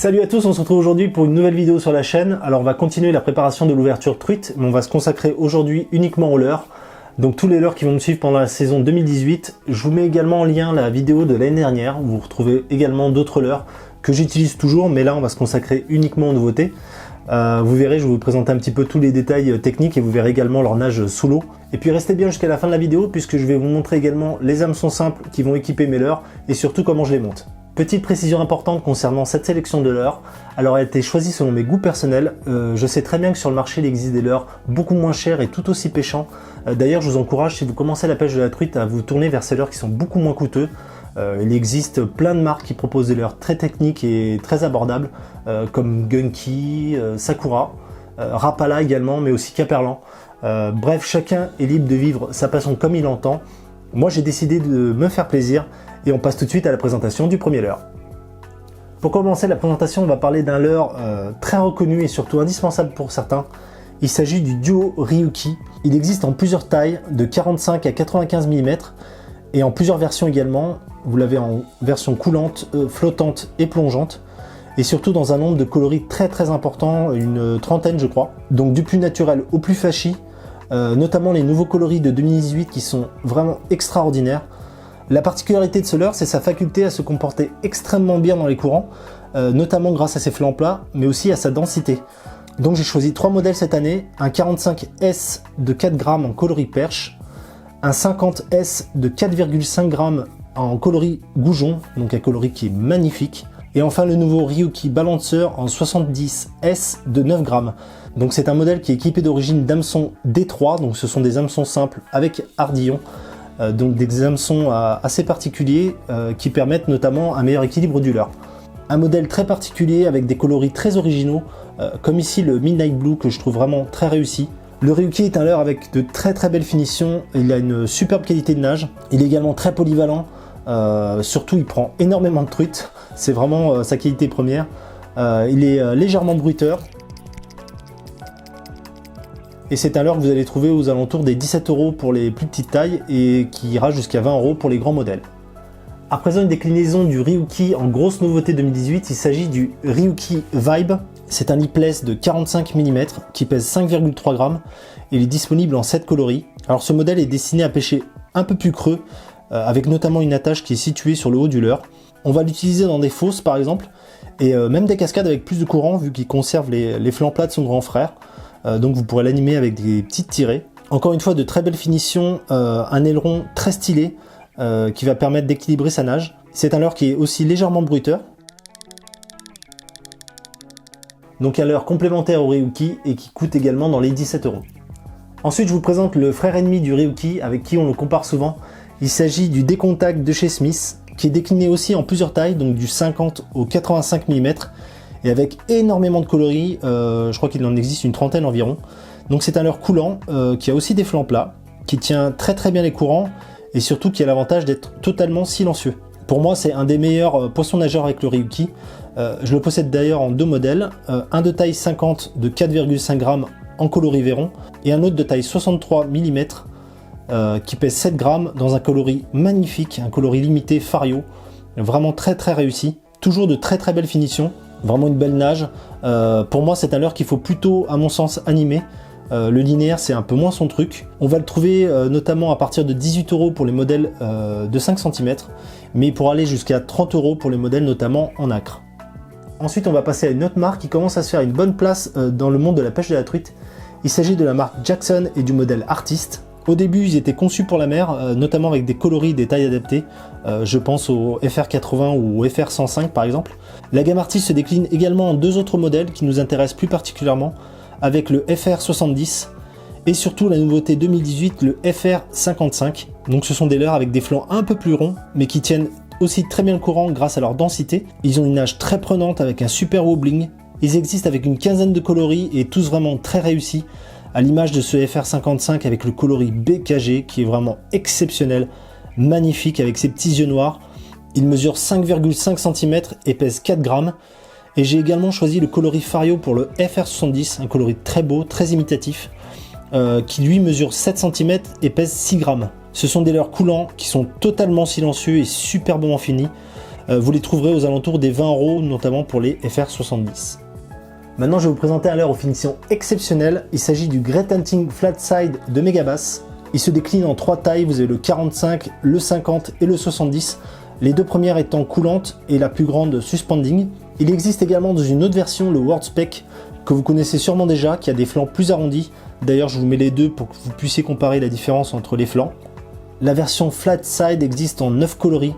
Salut à tous, on se retrouve aujourd'hui pour une nouvelle vidéo sur la chaîne. Alors on va continuer la préparation de l'ouverture truite, mais on va se consacrer aujourd'hui uniquement aux leurres. Donc tous les leurres qui vont me suivre pendant la saison 2018. Je vous mets également en lien la vidéo de l'année dernière, où vous retrouvez également d'autres leurres que j'utilise toujours, mais là on va se consacrer uniquement aux nouveautés. Vous verrez, je vais vous présenter un petit peu tous les détails techniques et vous verrez également leur nage sous l'eau. Et puis restez bien jusqu'à la fin de la vidéo puisque je vais vous montrer également les hameçons simples qui vont équiper mes leurres et surtout comment je les monte. Petite précision importante concernant cette sélection de leurres, alors elle a été choisie selon mes goûts personnels. Je sais très bien que sur le marché il existe des leurres beaucoup moins chers et tout aussi pêchants. D'ailleurs je vous encourage, si vous commencez la pêche de la truite, à vous tourner vers ces leurres qui sont beaucoup moins coûteux. Il existe plein de marques qui proposent des leurres très techniques et très abordables, comme Gunky, Sakura, Rapala également, mais aussi Caperlan. Bref, chacun est libre de vivre sa passion comme il l'entend. Moi j'ai décidé de me faire plaisir et on passe tout de suite à la présentation du premier leurre. Pour commencer la présentation, on va parler d'un leurre très reconnu et surtout indispensable pour certains. Il s'agit du duo Ryuki. Il existe en plusieurs tailles, de 45 à 95 mm et en plusieurs versions également. Vous l'avez en version coulante, flottante et plongeante. Et surtout dans un nombre de coloris très important, une trentaine je crois. Donc du plus naturel au plus flashy, notamment les nouveaux coloris de 2018 qui sont vraiment extraordinaires. La particularité de ce leurre, c'est sa faculté à se comporter extrêmement bien dans les courants, notamment grâce à ses flancs plats, mais aussi à sa densité. Donc j'ai choisi 3 modèles cette année, un 45S de 4 grammes en coloris perche, un 50S de 4,5 grammes en coloris goujon, donc un coloris qui est magnifique, et enfin le nouveau Ryuki Balancer en 70S de 9 grammes. Donc c'est un modèle qui est équipé d'origine d'hameçons D3, donc ce sont des hameçons simples avec ardillon, donc des hameçons assez particuliers qui permettent notamment un meilleur équilibre du leurre. Un modèle très particulier avec des coloris très originaux, comme ici le Midnight Blue que je trouve vraiment très réussi. Le Ryuki est un leurre avec de très belles finitions, il a une superbe qualité de nage, il est également très polyvalent, surtout il prend énormément de truites, c'est vraiment sa qualité première. Il est légèrement bruiteur. Et c'est un leurre que vous allez trouver aux alentours des 17 € pour les plus petites tailles et qui ira jusqu'à 20 € pour les grands modèles. À présent, une déclinaison du Ryuki en grosse nouveauté 2018, il s'agit du Ryuki Vibe. C'est un lipless de 45 mm qui pèse 5,3 grammes et il est disponible en 7 coloris. Alors ce modèle est destiné à pêcher un peu plus creux, avec notamment une attache qui est située sur le haut du leurre. On va l'utiliser dans des fosses par exemple, et même des cascades avec plus de courant vu qu'il conserve les flancs plats de son grand frère. Donc vous pourrez l'animer avec des petites tirées. Encore une fois, de très belles finitions, un aileron très stylé qui va permettre d'équilibrer sa nage. C'est un leurre qui est aussi légèrement bruiteur. Donc un leurre complémentaire au Ryuki et qui coûte également dans les 17 €. Ensuite, je vous présente le frère ennemi du Ryuki avec qui on le compare souvent. Il s'agit du D-Contact de chez Smith, qui est décliné aussi en plusieurs tailles, donc du 50 au 85 mm. Et avec énormément de coloris, je crois qu'il en existe une trentaine environ. Donc c'est un leurre coulant qui a aussi des flancs plats, qui tient très bien les courants et surtout qui a l'avantage d'être totalement silencieux. Pour moi c'est un des meilleurs poissons nageurs avec le Ryuki. Je le possède d'ailleurs en 2 modèles, un de taille 50 de 4,5 grammes en coloris Véron et un autre de taille 63 mm qui pèse 7 grammes dans un coloris magnifique, un coloris limité Fario, vraiment très réussi, toujours de très belles finitions. Vraiment une belle nage. Pour moi c'est un leurre qu'il faut plutôt à mon sens animer. Le linéaire c'est un peu moins son truc. On va le trouver notamment à partir de 18 € pour les modèles de 5 cm, mais pour aller jusqu'à 30 € pour les modèles notamment en acre. Ensuite on va passer à une autre marque qui commence à se faire une bonne place dans le monde de la pêche de la truite. Il s'agit de la marque Jackson et du modèle Artist. Au début, ils étaient conçus pour la mer, notamment avec des coloris, des tailles adaptées. Je pense au FR80 ou au FR105 par exemple. La gamme Artist se décline également en 2 autres modèles qui nous intéressent plus particulièrement, avec le FR70 et surtout la nouveauté 2018, le FR55. Donc ce sont des leurres avec des flancs un peu plus ronds, mais qui tiennent aussi très bien le courant grâce à leur densité. Ils ont une nage très prenante avec un super wobbling. Ils existent avec une quinzaine de coloris et tous vraiment très réussis, à l'image de ce FR55 avec le coloris BKG qui est vraiment exceptionnel, magnifique avec ses petits yeux noirs. Il mesure 5,5 cm et pèse 4 grammes. Et j'ai également choisi le coloris Fario pour le FR70, un coloris très beau, très imitatif, qui lui mesure 7 cm et pèse 6 grammes. Ce sont des leurres coulants qui sont totalement silencieux et superbement finis. Vous les trouverez aux alentours des 20 €, notamment pour les FR70. Maintenant, je vais vous présenter un leurre aux finitions exceptionnelles. Il s'agit du Great Hunting Flatside de Megabass. Il se décline en 3 tailles, vous avez le 45, le 50 et le 70. Les deux premières étant coulantes et la plus grande suspending. Il existe également dans une autre version, le World Spec, que vous connaissez sûrement déjà, qui a des flancs plus arrondis. D'ailleurs, je vous mets les deux pour que vous puissiez comparer la différence entre les flancs. La version Flatside existe en 9 coloris,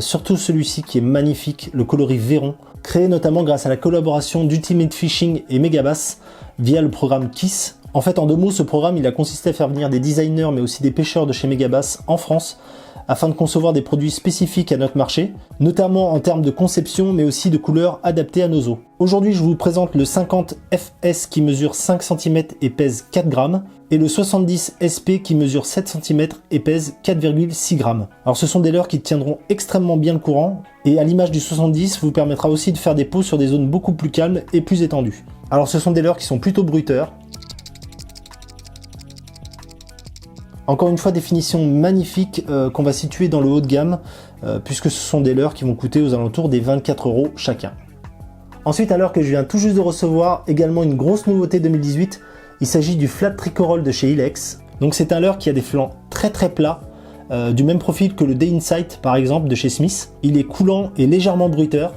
surtout celui-ci qui est magnifique, le coloris Véron, créé notamment grâce à la collaboration d'Ultimate Fishing et Megabass via le programme KISS. En fait, en 2 mots, ce programme il a consisté à faire venir des designers mais aussi des pêcheurs de chez Megabass en France afin de concevoir des produits spécifiques à notre marché, notamment en termes de conception mais aussi de couleurs adaptées à nos eaux. Aujourd'hui, je vous présente le 50 FS qui mesure 5 cm et pèse 4 grammes et le 70 SP qui mesure 7 cm et pèse 4,6 grammes. Alors ce sont des leurres qui tiendront extrêmement bien le courant et à l'image du 70 vous permettra aussi de faire des pots sur des zones beaucoup plus calmes et plus étendues. Alors ce sont des leurres qui sont plutôt bruiteurs. Encore une fois, des finitions magnifiques qu'on va situer dans le haut de gamme, puisque ce sont des leurres qui vont coûter aux alentours des 24 € chacun. Ensuite, un leurre que je viens tout juste de recevoir, également une grosse nouveauté 2018, il s'agit du Flat Tricorol de chez Ilex. Donc c'est un leurre qui a des flancs très plats, du même profil que le Day Insight par exemple de chez Smith. Il est coulant et légèrement bruiteur.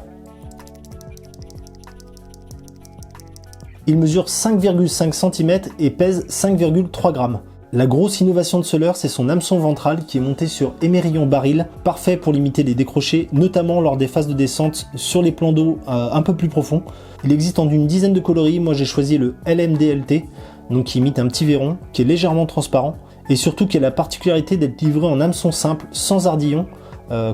Il mesure 5,5 cm et pèse 5,3 grammes. La grosse innovation de ce leurre, c'est son hameçon ventral qui est monté sur émerillon baril, parfait pour limiter les décrochés, notamment lors des phases de descente sur les plans d'eau un peu plus profonds. Il existe en une dizaine de coloris, moi j'ai choisi le LMDLT, donc qui imite un petit Véron, qui est légèrement transparent, et surtout qui a la particularité d'être livré en hameçon simple, sans ardillon,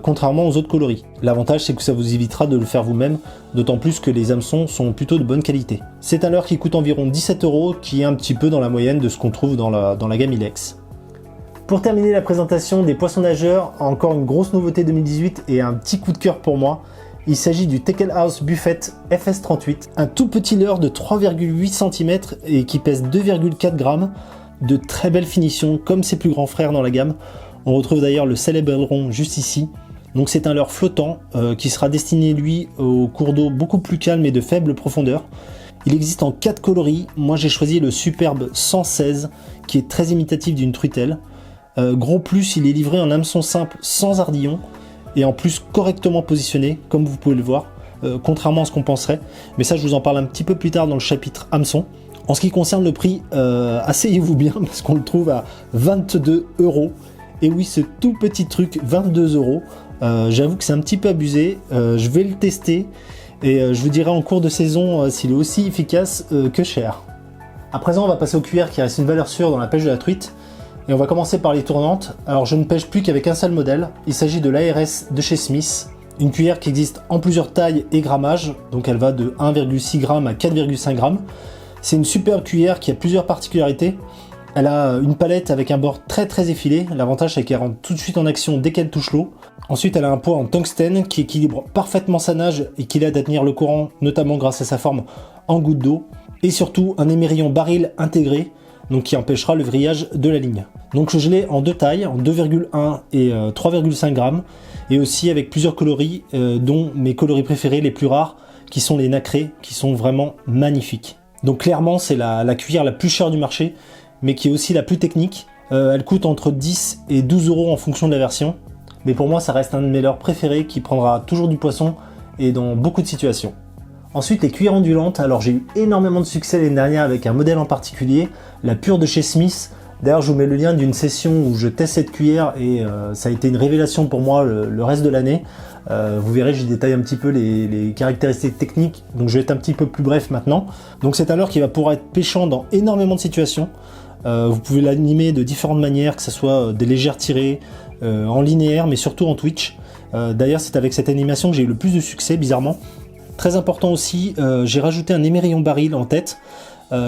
contrairement aux autres coloris. L'avantage c'est que ça vous évitera de le faire vous-même, d'autant plus que les hameçons sont plutôt de bonne qualité. C'est un leurre qui coûte environ 17 €, qui est un petit peu dans la moyenne de ce qu'on trouve dans la gamme Ilex. Pour terminer la présentation des poissons nageurs, encore une grosse nouveauté 2018 et un petit coup de cœur pour moi. Il s'agit du Tackle House Buffet FS38, un tout petit leurre de 3,8 cm et qui pèse 2,4 grammes, de très belle finition comme ses plus grands frères dans la gamme. On retrouve d'ailleurs le célèbre aileron juste ici. Donc c'est un leurre flottant qui sera destiné lui aux cours d'eau beaucoup plus calmes et de faible profondeur. Il existe en 4 coloris, moi j'ai choisi le superbe 116 qui est très imitatif d'une truitelle. Gros plus, il est livré en hameçon simple sans ardillon et en plus correctement positionné comme vous pouvez le voir, contrairement à ce qu'on penserait. Mais ça je vous en parle un petit peu plus tard dans le chapitre hameçon. En ce qui concerne le prix, asseyez-vous bien parce qu'on le trouve à 22 €. Et oui, ce tout petit truc, 22 €, j'avoue que c'est un petit peu abusé, je vais le tester et je vous dirai en cours de saison s'il est aussi efficace que cher. À présent, on va passer au cuillère qui reste une valeur sûre dans la pêche de la truite et on va commencer par les tournantes. Alors je ne pêche plus qu'avec un seul modèle, il s'agit de l'ARS de chez Smith, une cuillère qui existe en plusieurs tailles et grammages, donc elle va de 1,6 g à 4,5 g. C'est une superbe cuillère qui a plusieurs particularités. Elle a une palette avec un bord très effilé, l'avantage c'est qu'elle rentre tout de suite en action dès qu'elle touche l'eau. Ensuite elle a un poids en tungstène qui équilibre parfaitement sa nage et qui l'aide à tenir le courant, notamment grâce à sa forme en goutte d'eau. Et surtout un émerillon baril intégré, donc qui empêchera le vrillage de la ligne. Donc je l'ai en 2 tailles, en 2,1 et 3,5 g, et aussi avec plusieurs coloris, dont mes coloris préférés les plus rares, qui sont les nacrés, qui sont vraiment magnifiques. Donc clairement c'est la cuillère la plus chère du marché, mais qui est aussi la plus technique. Elle coûte entre 10 et 12 € en fonction de la version. Mais pour moi, ça reste un de mes leurres préférés qui prendra toujours du poisson et dans beaucoup de situations. Ensuite, les cuillères ondulantes. Alors j'ai eu énormément de succès l'année dernière avec un modèle en particulier, la Pure de chez Smith. D'ailleurs, je vous mets le lien d'une session où je teste cette cuillère et ça a été une révélation pour moi le reste de l'année. Vous verrez, j'y détaille un petit peu les caractéristiques techniques, donc je vais être un petit peu plus bref maintenant. Donc c'est un leurre qui va pouvoir être pêchant dans énormément de situations. Vous pouvez l'animer de différentes manières, que ce soit des légères tirées, en linéaire, mais surtout en twitch. D'ailleurs, c'est avec cette animation que j'ai eu le plus de succès, bizarrement. Très important aussi, j'ai rajouté un émerillon baril en tête,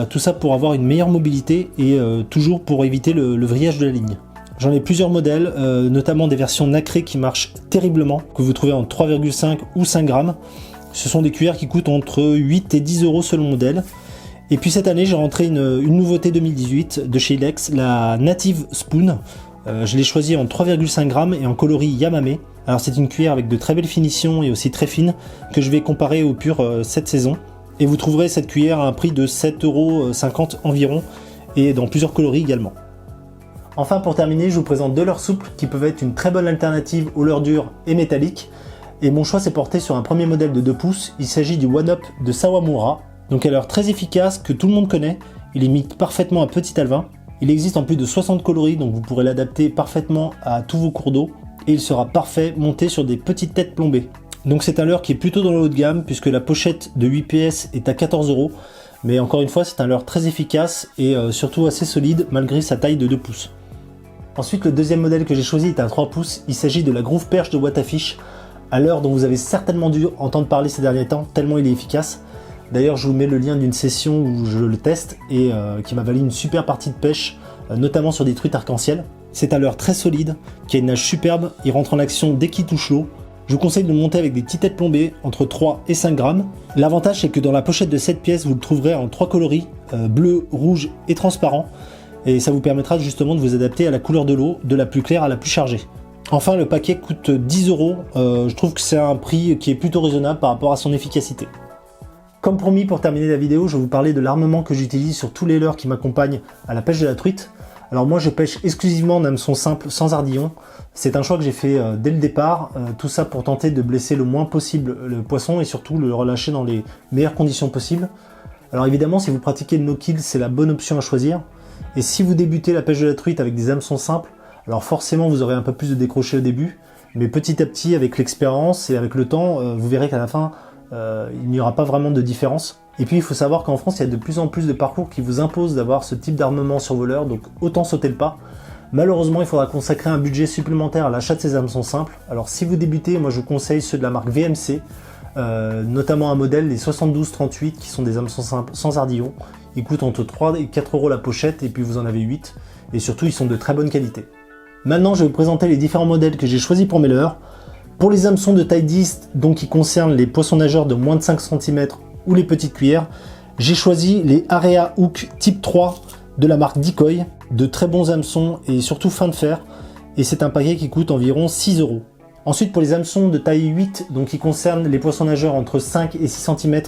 tout ça pour avoir une meilleure mobilité et toujours pour éviter le vrillage de la ligne. J'en ai plusieurs modèles, notamment des versions nacrées qui marchent terriblement, que vous trouvez en 3,5 ou 5 grammes. Ce sont des cuillères qui coûtent entre 8 et 10 € selon le modèle. Et puis cette année, j'ai rentré une nouveauté 2018 de chez Ilex, la Native Spoon. Je l'ai choisie en 3,5 grammes et en coloris Yamame. Alors c'est une cuillère avec de très belles finitions et aussi très fine que je vais comparer au Pure cette saison. Et vous trouverez cette cuillère à un prix de 7,50 € environ et dans plusieurs coloris également. Enfin pour terminer, je vous présente deux leurres souples qui peuvent être une très bonne alternative aux leurres dures et métalliques. Et mon choix s'est porté sur un premier modèle de 2 pouces, il s'agit du One-Up de Sawamura. Donc un leurre très efficace que tout le monde connaît, il imite parfaitement un petit alevin. Il existe en plus de 60 coloris donc vous pourrez l'adapter parfaitement à tous vos cours d'eau. Et il sera parfait monté sur des petites têtes plombées. Donc c'est un leurre qui est plutôt dans le haut de gamme puisque la pochette de 8 PS est à 14 €. Mais encore une fois c'est un leurre très efficace et surtout assez solide malgré sa taille de 2 pouces. Ensuite le deuxième modèle que j'ai choisi est un 3 pouces, il s'agit de la Groove Perche de Watafish. À l'heure dont vous avez certainement dû entendre parler ces derniers temps tellement il est efficace. D'ailleurs je vous mets le lien d'une session où je le teste et qui m'a valu une super partie de pêche, notamment sur des truites arc-en-ciel. C'est un leurre très solide, qui a une nage superbe, il rentre en action dès qu'il touche l'eau. Je vous conseille de le monter avec des petites têtes plombées entre 3 et 5 grammes. L'avantage c'est que dans la pochette de 7 pièces, vous le trouverez en 3 coloris, bleu, rouge et transparent. Et ça vous permettra justement de vous adapter à la couleur de l'eau, de la plus claire à la plus chargée. Enfin le paquet coûte 10 €, je trouve que c'est un prix qui est plutôt raisonnable par rapport à son efficacité. Comme promis, pour terminer la vidéo, je vais vous parler de l'armement que j'utilise sur tous les leurres qui m'accompagnent à la pêche de la truite. Alors moi je pêche exclusivement en hameçon simple sans ardillon, c'est un choix que j'ai fait dès le départ, tout ça pour tenter de blesser le moins possible le poisson et surtout le relâcher dans les meilleures conditions possibles. Alors évidemment si vous pratiquez le no-kill c'est la bonne option à choisir, et si vous débutez la pêche de la truite avec des hameçons simples, alors forcément vous aurez un peu plus de décroché au début, mais petit à petit avec l'expérience et avec le temps, vous verrez qu'à la fin il n'y aura pas vraiment de différence. Et puis il faut savoir qu'en France il y a de plus en plus de parcours qui vous imposent d'avoir ce type d'armement sur vos leurres, donc autant sauter le pas. Malheureusement il faudra consacrer un budget supplémentaire à l'achat de ces hameçons simples. Alors si vous débutez, moi je vous conseille ceux de la marque VMC, notamment un modèle, les 72-38 qui sont des hameçons simples sans ardillon. Ils coûtent entre 3 et 4 € la pochette et puis vous en avez 8. Et surtout ils sont de très bonne qualité. Maintenant je vais vous présenter les différents modèles que j'ai choisis pour mes leurres. Pour les hameçons de taille 10, donc qui concernent les poissons nageurs de moins de 5 cm ou les petites cuillères, j'ai choisi les Area Hook Type 3 de la marque Decoy, de très bons hameçons et surtout fin de fer, et c'est un paquet qui coûte environ 6 €. Ensuite pour les hameçons de taille 8, donc qui concernent les poissons nageurs entre 5 et 6 cm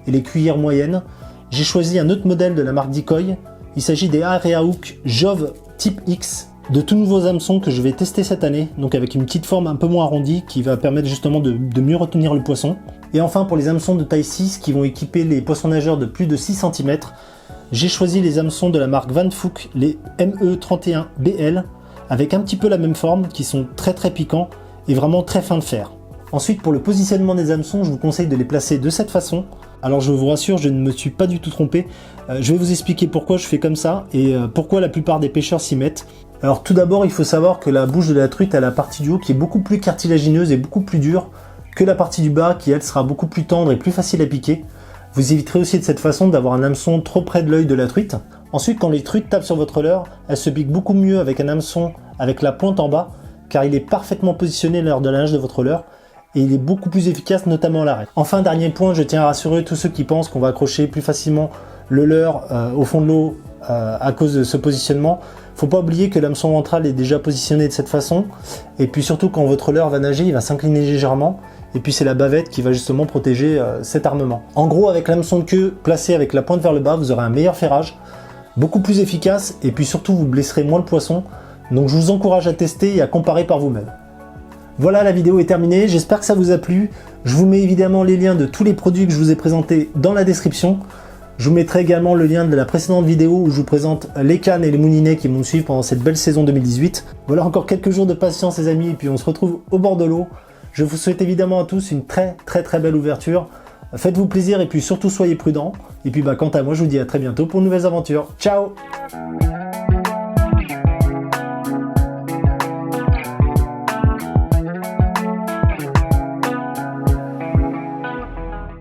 et les cuillères moyennes, j'ai choisi un autre modèle de la marque Decoy, il s'agit des Area Hook Jove Type X, de tout nouveaux hameçons que je vais tester cette année, donc avec une petite forme un peu moins arrondie qui va permettre justement de mieux retenir le poisson. Et enfin pour les hameçons de taille 6 qui vont équiper les poissons nageurs de plus de 6 cm, j'ai choisi les hameçons de la marque Van Fook, les ME31BL, avec un petit peu la même forme, qui sont très piquants et vraiment très fins de fer. Ensuite pour le positionnement des hameçons, je vous conseille de les placer de cette façon. Alors je vous rassure, je ne me suis pas du tout trompé, je vais vous expliquer pourquoi je fais comme ça et pourquoi la plupart des pêcheurs s'y mettent. Alors tout d'abord il faut savoir que la bouche de la truite a la partie du haut qui est beaucoup plus cartilagineuse et beaucoup plus dure que la partie du bas qui elle sera beaucoup plus tendre et plus facile à piquer. Vous éviterez aussi de cette façon d'avoir un hameçon trop près de l'œil de la truite. Ensuite quand les truites tapent sur votre leurre, elles se piquent beaucoup mieux avec un hameçon avec la pointe en bas car il est parfaitement positionné lors de la nage de votre leurre et il est beaucoup plus efficace notamment à l'arrêt. Enfin dernier point, je tiens à rassurer tous ceux qui pensent qu'on va accrocher plus facilement le leurre au fond de l'eau à cause de ce positionnement. Faut pas oublier que l'hameçon ventral est déjà positionné de cette façon et puis surtout quand votre leurre va nager il va s'incliner légèrement et puis c'est la bavette qui va justement protéger cet armement. En gros avec l'hameçon de queue placé avec la pointe vers le bas vous aurez un meilleur ferrage, beaucoup plus efficace et puis surtout vous blesserez moins le poisson, donc je vous encourage à tester et à comparer par vous-même. Voilà, la vidéo est terminée, j'espère que ça vous a plu. Je vous mets évidemment les liens de tous les produits que je vous ai présentés dans la description. Je vous mettrai également le lien de la précédente vidéo où je vous présente les cannes et les moulinets qui vont me suivre pendant cette belle saison 2018. Voilà encore quelques jours de patience les amis et puis on se retrouve au bord de l'eau. Je vous souhaite évidemment à tous une très belle ouverture. Faites-vous plaisir et puis surtout soyez prudents. Et puis quant à moi je vous dis à très bientôt pour de nouvelles aventures. Ciao!